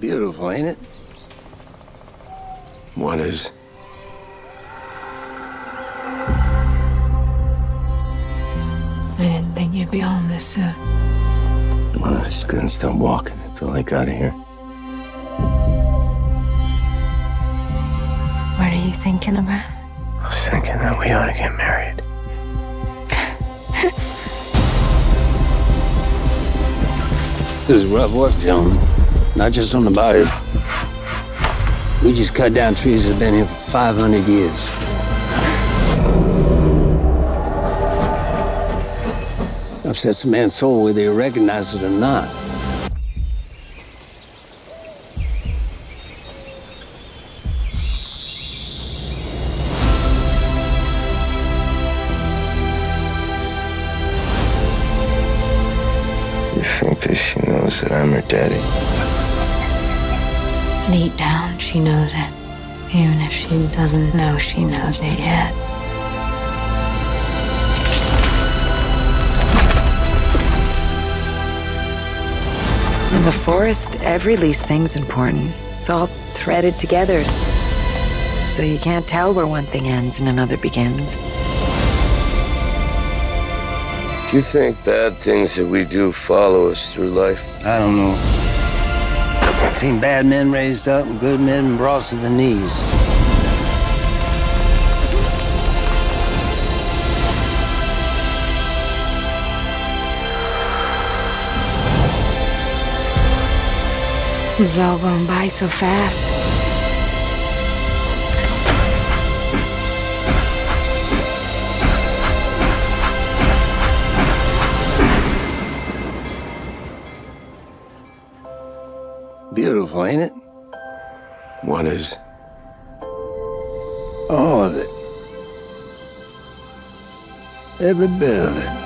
Beautiful, ain't it? What is? I didn't think you'd be home this soon. Well, I just couldn't stop walking until I got here. What are you thinking about? I was thinking that we ought to get married. This is rough work, Joan. Not just on the body. We just cut down trees that have been here for 500 years. Upsets a man's soul whether you recognize it or not. You think that she knows that I'm her daddy? Deep down, she knows it. Even if she doesn't know she knows it yet. In the forest, every least thing's important. It's all threaded together. So you can't tell where one thing ends and another begins. Do you think bad things that we do follow us through life? I don't know. I've seen bad men raised up and good men brought to the knees. It was all going by so fast. Beautiful, ain't it? What is? All of it. Every bit of it.